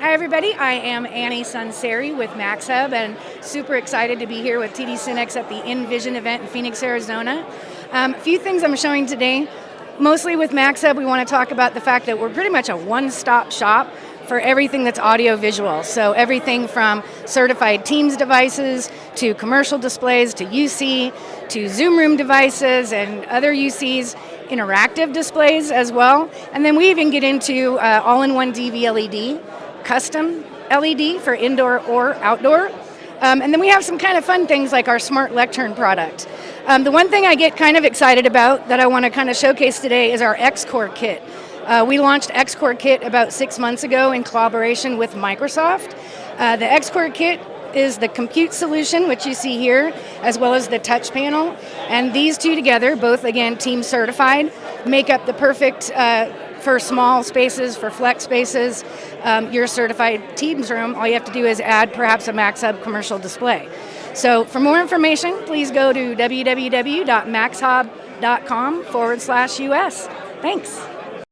Hi everybody, I am Annie Sunseri with MAXHUB and super excited to be here with TD SYNNEX at the InVision event in Phoenix, Arizona. A few things I'm showing today. Mostly with MAXHUB, we want to talk about the fact that we're pretty much a one-stop shop for everything that's audio-visual. So everything from certified Teams devices to commercial displays to UC to Zoom Room devices and other UCs, interactive displays as well. And then we even get into all-in-one DV LED, custom LED for indoor or outdoor. And then we have some kind of fun things like our smart lectern product. The one thing I get kind of excited about that I want to kind of showcase today is our XCore kit. We launched XCore kit about 6 months ago in collaboration with Microsoft. The XCore kit is the compute solution, which you see here, as well as the touch panel. And these two together, both again Teams certified, make up the perfect for small spaces, for flex spaces. Your certified Teams room, all you have to do is add perhaps a MAXHUB commercial display. So for more information, please go to www.maxhub.com/US. Thanks.